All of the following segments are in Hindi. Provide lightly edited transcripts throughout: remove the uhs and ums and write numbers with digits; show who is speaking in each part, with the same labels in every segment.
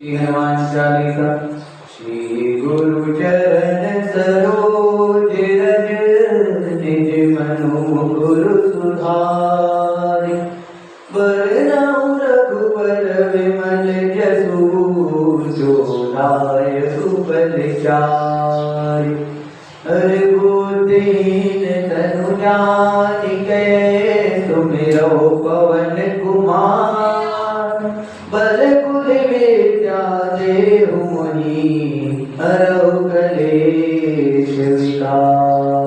Speaker 1: श्री हनुमान चालीसा। श्री गुरु चरण सरोज रज निज मनु गुरु सुधारि। वरनउ रघुवर विमल जसु जो दायकु फल चारि। हरि बुद्धिहीन तनु जानिके सुमिरौ पवन कुमार। बल बुद्धि विद्या देहु मुनि हरौ कलेश विकार।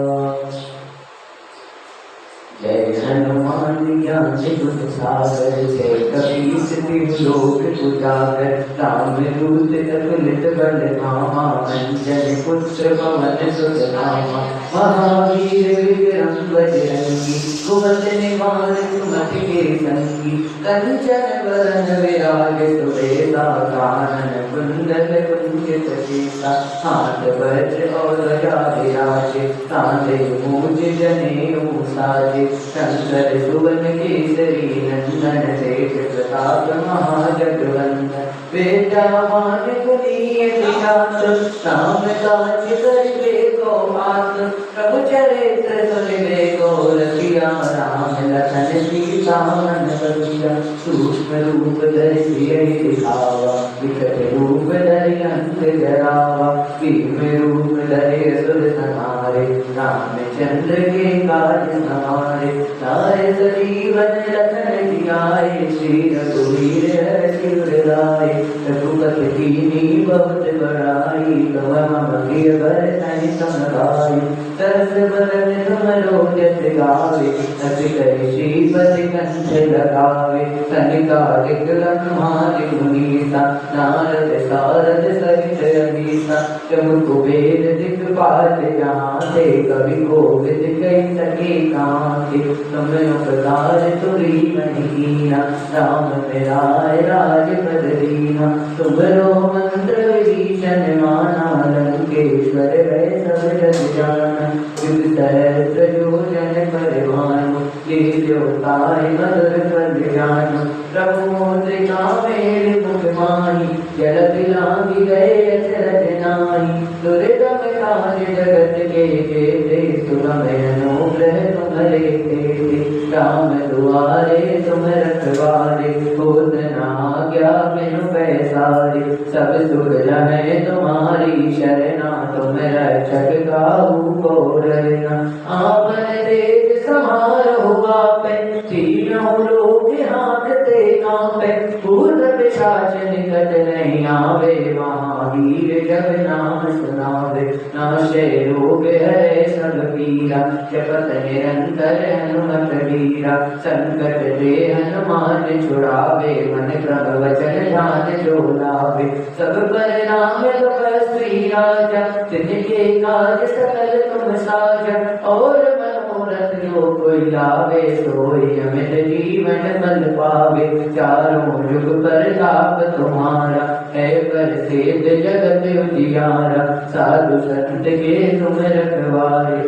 Speaker 1: जय हनुमान ज्ञान गुण सागर जय कपीस तिहु लोक उजागर। रामदूत अतुलित बल धामा अंजनी पुत्र पवन सुत नामा। महावीर विक्रम बजरंगी कुमति निवार सुमति के संगी। कंचन वरन विराज सुबेसा कानन कुंडल कुंचित केसा। हाथ वज्र और ध्वजा विराजे कांधे मूंज जनेऊ साजे। शंकर सुवन केसरी नंदन तेज प्रताप महाजगवंदन। विद्यावान गुणी अतिचातुर राम काज करिबे को आतुर। प्रभु चरित्र सुनिबे को रसिया राम लखन सीता मन बसिया। सूक्ष्म रूप धरि सियहि दिखावा विकट रूप धरि अंत जरावा। भीम रूप धरि असुर संहारे रामचंद्र के काज सवारे। लाए सजीवन लखन जियाए श्री रघुवीर हर्षि उर लाए। रघुपति कीन्ही बहुत बड़ाई तब मम प्रिय भरतहि सम भाई। सहस बदन तुमरो जस गावे अति कहि श्रीपति कंठ लगावे। सनिकादिक ब्रह्मादि मुनीसा नारद सारद सहित अनीसा। जब कुबेर दिक्पाल जाते कवि कोविद कहि सके कांते। तुम उपकार तुरी महि कीना राम मिलाए राजपद दीना। तुमरो मंत्र विभीषण माना लंकेश्वर भय सब जग जाना। युग सहस्त्र योजन परिवार लील्यो ताहि मधुर फल जानु। प्रभु मुद्रिका मेल मुख माहि जलधि लांघि गए अचरज नाहि। दुर्गम काज जगत के जेते सुगमय अनुग्रह तुम्हरे तेते। राम दुआरे तुम रखवारे होत न आज्ञा बिनु पैसारे। सब सुख लहै तुम्हारी शरणा तुम रक्षक काहू को डरना। आपन तेज समारोह आपै तीनों लोक हांकते कांपै। भूत पिशाच निकट नहीं आवे महावीर जब नाम सुनावे। नाशे रोग हरै सब पीरा जपत निरंतर हनुमत वीरा। संकट ते हनुमान छुड़ावे मन क्रम वचन ध्यान जो लावे। सब पर नाम तपस्वी राजा तिनके काज सकल तुम साजा। और मनोरथ जो कोई लावे सोई अमित जीवन फल पावे। चारों युग प्रताप तुम्हारा है प्रसिद्ध जगत उजियारा। साधु संत के तुम रखवारे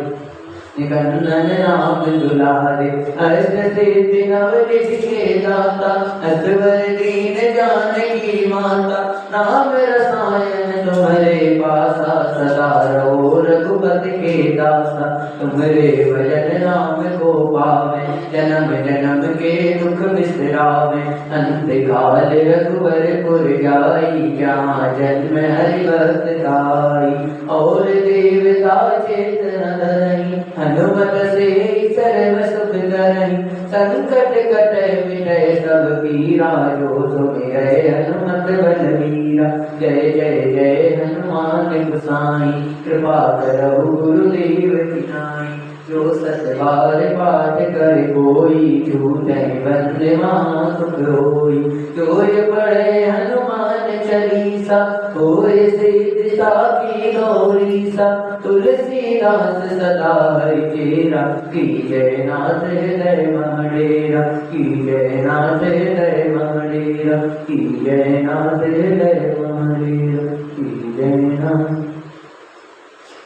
Speaker 1: निकंदन राम दुलारे। अष्ट सिद्धि नवनिधि के दाता असवर दीन जानकी माता। नाम रसायन तुम्हारे पासा सदा रहो रघुपति के दासा। तुम्हारे भजन नाम को पावे जन्म जन्म के दुख बिसरावे। अंत काल रघुवर पुर जाई जहाँ जन्म हरि भक्त गाई। और देवता चेतन धरई हनुमत से सर्व सुख करई। संकट कटै मिटै सब पीरा जो सुमिरै हनुमत बलवीरा। जय जय जय हनुमान गोसाई कृपा करहु गुरुदेव की नाई। जो सत बार पाठ कर कोई छूटै बंद महासुख होई। जो ये पढ़े हनुमान चालीसा होए सिद्धि साखी गौरीसा। तुलसीदास सदा हरिचेरा की जय नाथ हृदय मम डेरा। की जय नाथ हृदय मम डेरा। की जय नाथ हृदय मम डेरा। की जय नाथ।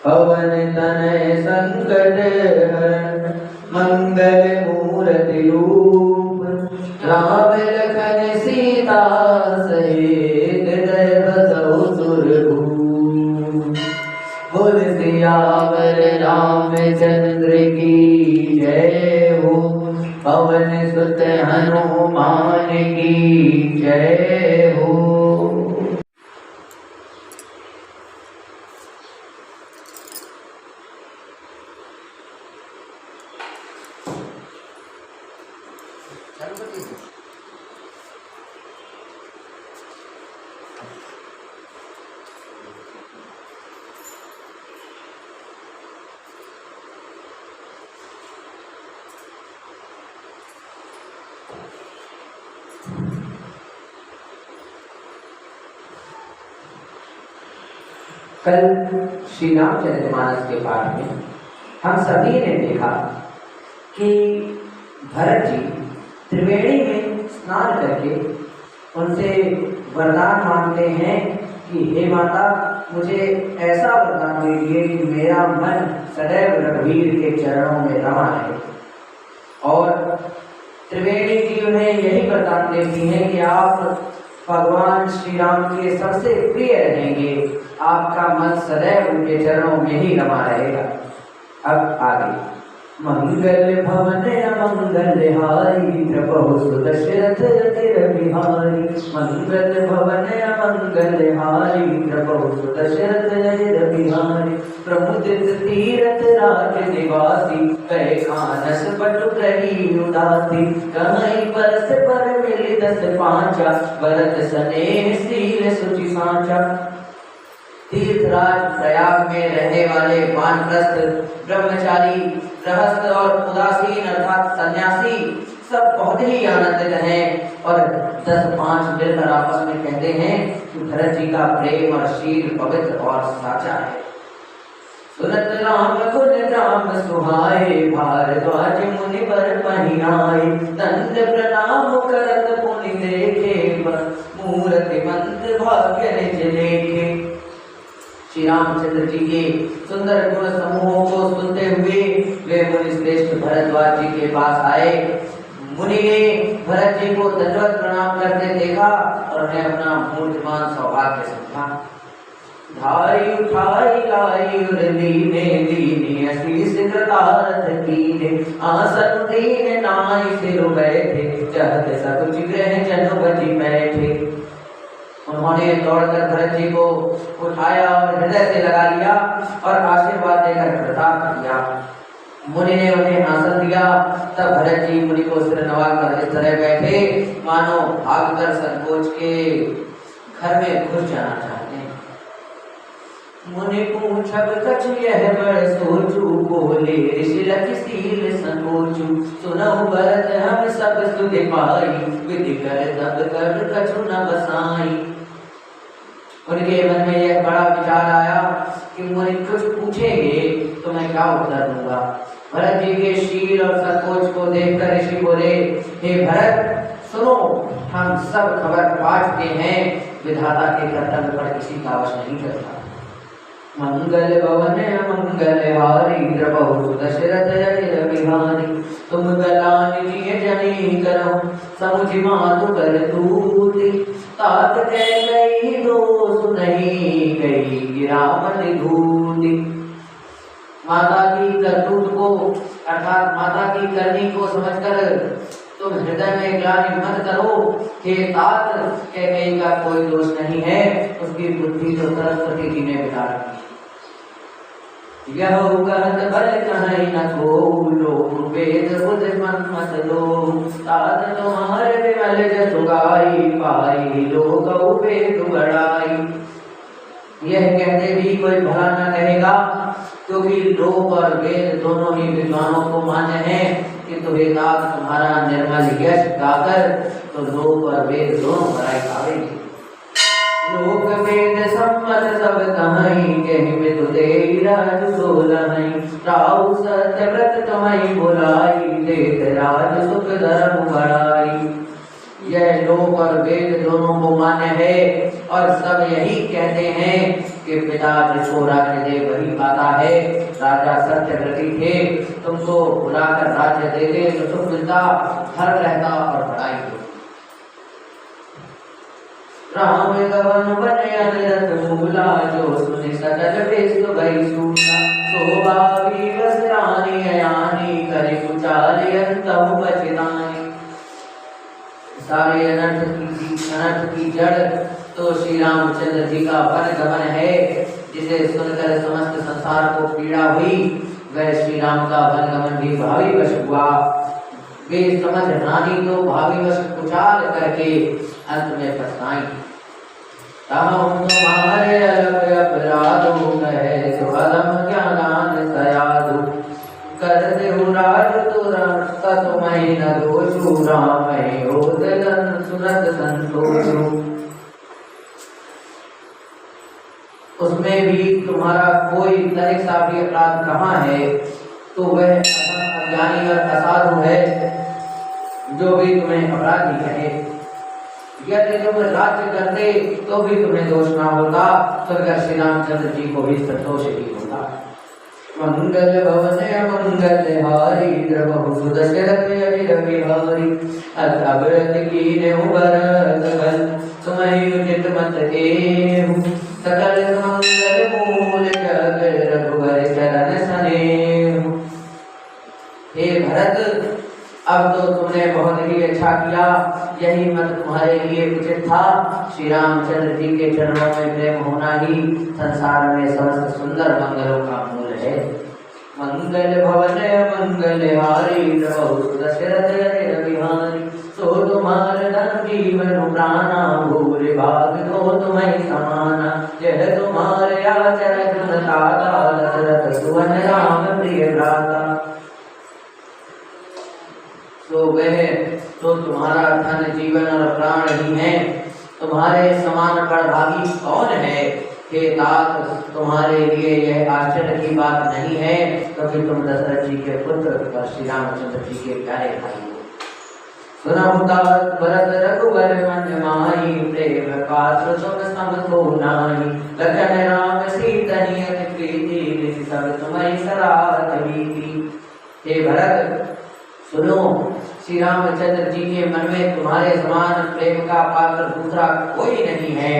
Speaker 1: पवन तनय संकट हरण मंगल मूर्ति रूप। राम लखन सीता सहित सियावर रामचंद्र की जय हो। पवन सुत हनुमान की जय हो। कल श्री रामचरितमानस के पाठ में हम सभी ने देखा कि भरत जी त्रिवेणी में स्नान करके उनसे वरदान मांगते हैं कि हे माता, मुझे ऐसा वरदान दीजिए कि मेरा मन सदैव रघुवीर के चरणों में रमा रहे। और त्रिवेणी जी उन्हें यही वरदान देती हैं कि आप भगवान श्री राम के सबसे प्रिय रहेंगे, आपका मन सदैव उनके चरणों में ही रमा रहेगा। अब आगे मंगल भवन अमंगल हारी प्रभु सुदशरथ अतिर बिहारी। मंगल भवन अमंगल हारी प्रभु सुदशरथ अतिर बिहारी। प्रमुदित तीरथ राज निवासी कहे खानस बटु कही उदासी। कहीं बरस पर मिली 10 पांचा भरत स्नेह शील सुचि सांचा। तीर्थराज प्रयाग में रहने वाले वानप्रस्थ ब्रह्मचारी गृहस्थ और उदासीन अर्थात सन्यासी सब बहुत ही आनंदित हैं और 10-5 मिलकर आपस में कहते हैं कि भरत जी का प्रेम और शील पवित्र और साचा है। सुनत राम गुण राम सुहाए भारद्वाज मुनि बर पहियाए। दंड प्रणाम करत पुनि देखे मूर्ति मंत्र भाग्य निज लेखे। श्री रामचंद्र जी के सुंदर गुण समूहों को सुनते हुए वे मुनि श्रेष्ठ भरद्वाज जी के पास आए। मुनि ने भरत जी को दंडवत प्रणाम करते देखा और उन्हें अपना मूर्तिमान सौभाग्य समझा। धारी उठाई लाई उर्दीने दीने अशीष कृतार्थ कीने। आसन दीने नाई सिर बैठे चहत सकुच ग्रह जनु बजी बैठे। उन्होंने दौड़कर भरत जी को उठाया और हृदय से लगा लिया और आशीर्वाद देकर कृतार्थ किया। मुनि ने उन्हें आसन दिया। तब भरत जी मुनि को सिर नवाकर इस तरह बैठे मानो भागकर संकोच के घर में घुस जाना चाहते हैं। मुनि पूछब कछ यह बड़ सोचू बोले ऋषि लख सील संकोचू। सुनहु भरत हम सब सुधि पाई विधि कर तब कर कछु न बसाई। उनके मन में यह बड़ा विचार आया कि मुनि कुछ पूछेंगे तो मैं क्या उत्तर दूंगा। भरत जी के शील और संकोच को देखकर ऋषि बोले, हे भरत सुनो, हम सब खबर पा चुके हैं, विधाता के कर्तव्य पर किसी का वश नहीं चलता। मंगल भवन मंगल हारी प्रभु सुदशरथ अतिर बिहारी। तुम गलान जिय जनी करो समुझ मातु कर दूती। तात कह गई दोष नहीं गई गिरा मन धूति। माता की करतूत को अर्थात माता की करनी को समझकर तुम हृदय में ग्लानि मत करो। हे तात कह गई का कोई दोष नहीं है, उसकी बुद्धि तो सरस्वती जी ने बिगाड़ दी। यह कहत बल कहीं न को लोग वेद बुध मन मत लो। तात तुम्हारे विमल जसु गाई पाई लोग वेद बड़ाई। यह कहते भी कोई भला न कहेगा, क्योंकि लोक और वेद दोनों ही विद्वानों को मान्य है कि तात तुम्हारा निर्मल यश गाकर तो लोक और वेद दोनों बड़ाई पावेंगे। लोक वेद सम्मत सब कहीं कहीं में तुझे राज सोलहीं। राहु सत्य व्रत तुम्हें बुलाई देत राज सुख धर्म बढ़ाई। यह लोक और वेद दोनों को मान्य है और सब यही कहते हैं कि पिता जिसको राज्य दे वही पाता है। राजा सत्यव्रती थे, तुमको बुलाकर राज्य देते तो सुख मिलता, धर्म रहता और बढ़ाई होती। राम गवन बने अनरत मूला जो सुनि सकल बेस भई सूला। पर्यंतम बचतानि। सारे अनर्थ की जड़ तो श्री रामचंद्र जी का वन गमन है, जिसे सुनकर समस्त संसार को पीड़ा हुई, वह श्री राम का वन गमन भी भावी वश हुआ। वे समझ रानी को भावी वश कुचाल करके अंत में पछताई। तम तुम्हारे अपराधों में सुअदम ज्ञानान सयादु, कर देहु राज तुरंत तुम्हें न दोषु राम ओदलन सुनत संतोषु। उसमें भी तुम्हारा कोई तनिक सा भी अपराध कहाँ है, तो वह अज्ञानी और असाधु है जो भी तुम्हें अपराधी कहे। यदि तुम राज्य करते तो भी तुम्हें दोष ना होता, स्वर्ग श्री रामचंद्र जी को भी संतोष ही होता। मंगल भवन मंगल हारी द्रवहु सुदशरथ अजिर बिहारी, अतव्रत कीन्हे भरत तुम्हें उचित मत एहु, सकल मंगल मूल जग रघुवर चरण सनेहु। हे भरत, अब तो तुमने बहुत ही अच्छा किया, यही मत तुम्हारे लिए उचित था। श्री रामचंद्र जी के चरणों में प्रेम होना ही संसार में समस्त सुंदर मंगलों का मूल है। मंगल भवन मंगल हारी दशरथ बिहारी, सो तुम्हार धन जीवन प्राणा, भूरि भाग तो तुम्हें समाना। यह तुम्हारे आचरण दाता, दशरथ सुवन राम प्रिय भ्राता। तो वह तो तुम्हारा धन जीवन और प्राण ही है, तुम्हारे समान बड़भागी कौन है। हे तात, तुम्हारे लिए यह आश्चर्य की बात नहीं है, क्योंकि तुम दशरथ जी के पुत्र और श्री रामचंद्र जी के प्यारे भाई हो। सुनहु तात भरत रघुवर मन माही, प्रेम पात्र तुम सब को नाहि। लखन राम सीतनि अति प्रीति, सब तुम्हारी सराहत मीति। हे भरत सुनो, श्री रामचंद्र जी के मन में तुम्हारे समान प्रेम का पात्र दूसरा कोई नहीं है।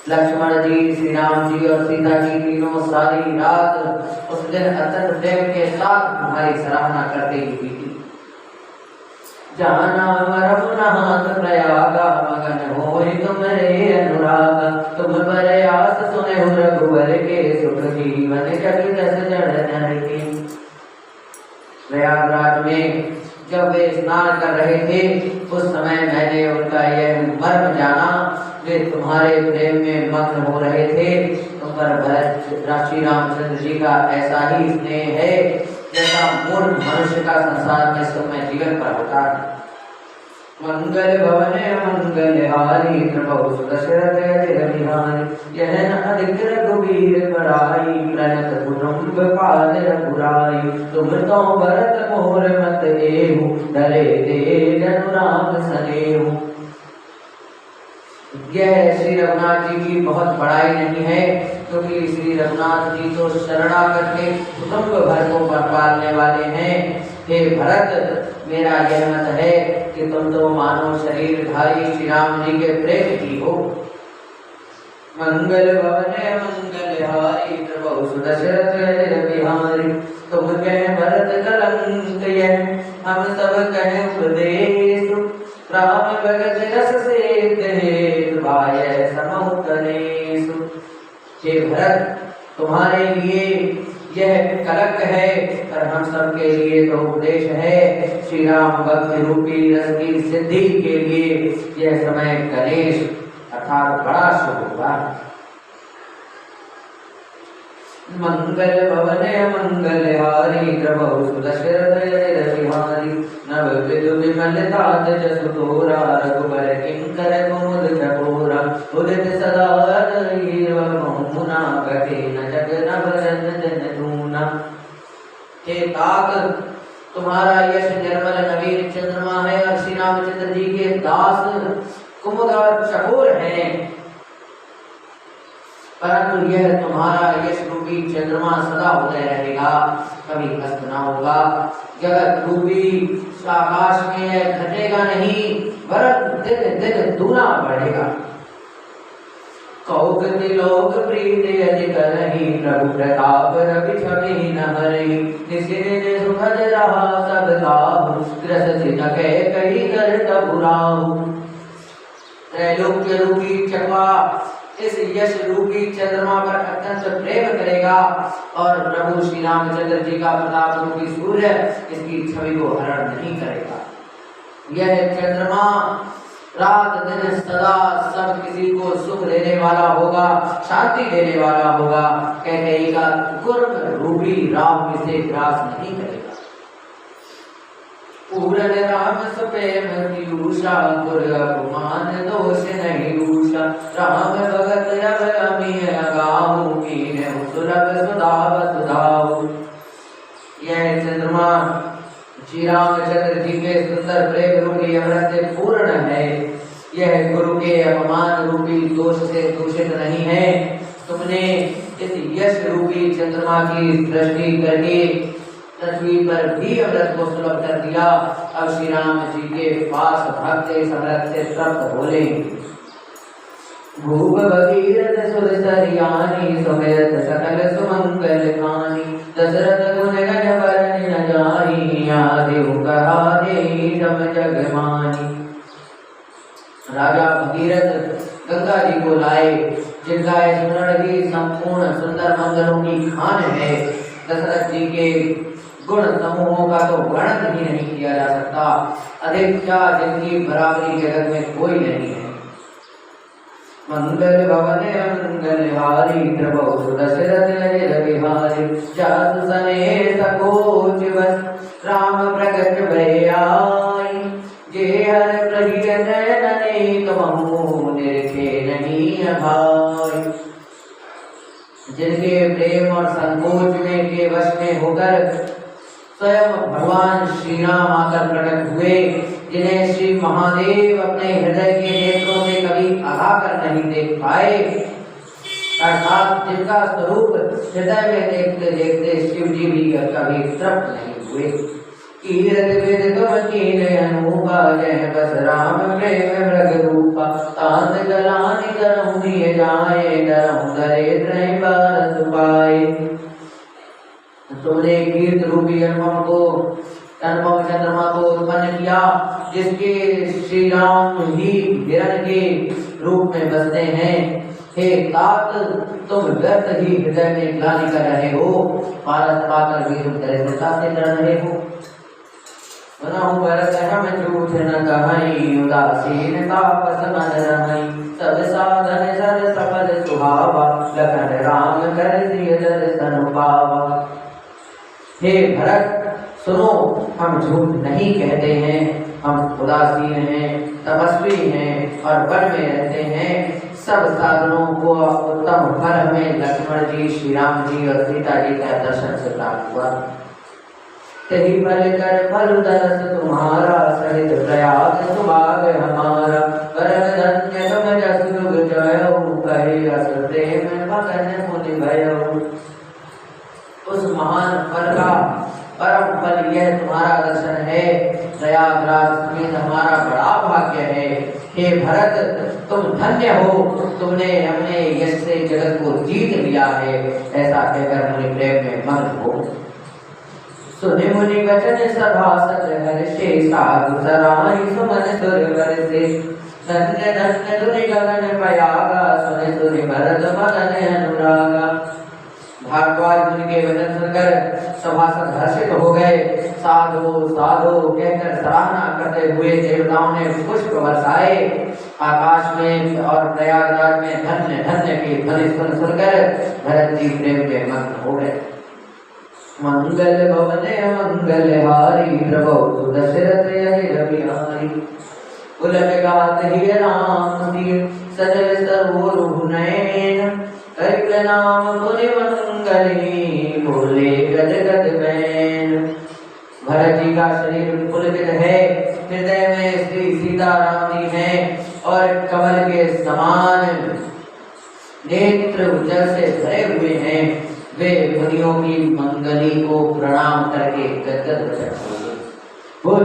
Speaker 1: लक्ष्मण जी, श्री राम जी और सीता जी तीनों सारी रात उस दिन अत्यंत प्रेम के साथ तुम्हारी सराहना करते ही बीती। जाना रघुनाथ प्रयागा, मगन होई तुम्हारे अनुरागा। तुम पर आस सुने रघुवर के, सुख जीवन जग दस जड़ के। प्रयागराज में जब वे स्नान कर रहे थे, उस समय मैंने उनका यह मर्म जाना। वे तुम्हारे प्रेम में मग्न हो रहे थे। तुम पर भरत श्री रामचंद्र जी का ऐसा ही स्नेह है जैसा मूर्ख मनुष्य का संसार में समय जीवन पर होता है। मंगल भवन मंगल हारी, प्रभु दशरथ अजिर बिहारी। यह न अधिक रघुवीर बड़ाई, प्रणत कुटुंब पाल रघुराई। तुम तो भरत मोर मत एहु, डरे दे जनु राम सनेहु। यह श्री रघुनाथ जी की बहुत बड़ाई नहीं है, क्योंकि श्री रघुनाथ जी तो शरणागत के कुटुंब भर को पालने वाले हैं। हे भरत, मेरा यह मत है कि तुम तो मानो शरीरधारी श्री राम जी के प्रेम की हो। मंगल भवन मंगल हारी, प्रभु दशरथ अजिर बिहारी। तुम कह भरत कलंक यह, हम सब कहे उपदेश। राम भगत रस से भाय समहु कलेशु। हे भरत, तुम्हारे लिए यह कलंक है, पर हम सब के लिए तो उपदेश है। श्री राम भक्ति रूपी रस की सिद्धि के लिए यह समय कलेश अर्थात बड़ा शुभ होगा। मंगल भवन मंगल हारी, प्रभु दशरथ अजिर बिहारी। नव विदु विमल तात जसु तोरा, रघुबर किंकर कुमुद चकोरा। उदित सदा मुना, कटे न जग नभ जन दूना। हे तात, तुम्हारा यश निर्मल नवीन चंद्रमा है और श्री रामचंद्र जी के दास कुमुद और चकोर हैं, परंतु यह तुम्हारा यश रूपी चंद्रमा सदा उदय रहेगा, कभी अस्त न होगा। जगत रूपी आकाश में घटेगा नहीं, वरन दिन दिन दूना बढ़ेगा। कौगति लोक प्रीति अधिक नहीं, प्रभु प्रताप रवि छवि न हरि। निसिन सुखद रहा सब काहू, ग्रसित न कही कर तबु राहु। त्रैलोक्य रूपी चकवा इस यश रूपी चंद्रमा पर अत्यंत प्रेम करेगा और प्रभु श्री रामचंद्र जी का प्रताप रूपी सूर्य इसकी छवि को हरण नहीं करेगा। यह चंद्रमा रात दिन सदा सब किसी को सुख देने वाला होगा, शांति देने वाला होगा। कहते का कुर्म रूपी राम इसे ग्रास नहीं करेगा। पूरन राम सुप्रेम पीयूषा, गुर अपमान दोष नहीं रूषा। राम भगत अब अमीय गाऊं, मीन सुलभ सुधाव सुधाऊ। यह चंद्रमा श्री रामचंद्र जी के सुंदर प्रेम रूपी अमृत से पूर्ण है। यह गुरु के अपमान रूपी दोष से दूषित नहीं है। तुमने इस यश रूपी चंद्रमा की दृष्टि करके पृथ्वी पर भी अमृत को सुलभ कर दिया। अब श्री राम जी के पास भक्त इस अमृत से तृप्त बोले। भूप भगीरथ सुर सरियानी, सुमिरत सकल सुमंगल खानी। दशरथ गुण गण बरन न जाई, आदेव कहा देहि सम जग मानी। राजा भगीरथ गंगा जी को लाए, जिनका स्मरण ही संपूर्ण सुंदर मंगलों की खान है। दशरथ जी के गुण समूहों का तो वर्णन ही नहीं किया जा सकता। अधिकता जिनकी बराबरी जगत में कोई नहीं है। मंगल भवन मंगल हारी, प्रभु दशरथ अजर बिहारी। जासु सने सकोच बस, राम प्रगट भय आई। जे हर प्रहित नैन कहूँ, निरखे नहीं अभाई। जिनके प्रेम और संकोच में के वश में होकर स्वयं भगवान श्री राम आकर प्रकट हुए, जिन्हें श्री महादेव अपने हृदय के नेत्रों से कभी आगा कर नहीं देख पाए, अर्थात जिनका स्वरूप हृदय में देखते देखते शिव जी भी कभी तृप्त नहीं हुए। कीरत वेद तुम कीन अनूपा, जय बस राम प्रेम मृग रूपा। तांत गलानि करऊं दिए जाए, डरऊं दरिद्र बार सुपाए। तुमने कीर्त रूपी अनुभव चंद्रमा को उत्पन्न किया, जिसके श्री राम ही हिरण के रूप में बसते हैं। हे तात, तुम व्यर्थ ही हृदय में ग्लानि कर रहे हो, पारस पाकर भी तुम दरिद्रता से डर रहे हो। सुनहु भरत हम झूठ न कहई, उदासीन तापस मन रहई। सब साधन सर सफल सुहावा, लखन राम कर दिय दर्शन पावा। हे भरत सुनो, हम झूठ नहीं कहते हैं, हम उदासीन हैं, तपस्वी हैं और वन में रहते हैं। सब साधनों को उत्तम फल हमें लक्ष्मण जी, श्री राम जी और सीता जी का दर्शन से प्राप्त हुआ। तेहि फल कर फल दरस तुम्हारा, सहित प्रयाग सुभाग हमारा। परम धन्य तुम जस जुग जयऊ, कहे अस प्रेम मगन मुनि भयऊ। उस महान फल का परम फल यह तुम्हारा दर्शन है। प्रयागराज समेत हमारा बड़ा भाग्य है। हे भरत, तुम धन्य हो, तुमने अपने यश से जगत को जीत लिया है। ऐसा कहकर मुनि प्रेम में मग्न हो। सुनि मुनि वचन सभासद हर्षे, साधु सराहि सुमन सुर बरसे। धन्य धन्य धुनि गगन पयागा, सुनि सुनि भरत मगन अनुरागा। भारद्वाज मुनि के वचन सुनकर सभासद हर्षित हो गए। साधु साधु कहकर सराहना करते हुए देवताओं ने पुष्प बरसाए। आकाश में और प्रयागराज में धन्य धन्य की ध्वनि सुनकर भरत जी प्रेम में मग्न हो गए। मंगल भवन मंगल हारी, प्रभु दशरथ अजर बिहारी। उलट गात ही राम सिर, सजल सरोरु नयन। कर नाम पुनि मंगली, बोले गद गद बैन। भरत जी का शरीर पुलकित है, हृदय में श्री सीताराम जी हैं और कमल के समान नेत्र जल से भरे हुए हैं। वे मुनियों की मंगली को प्रणाम करके गदगद हो गए। बोल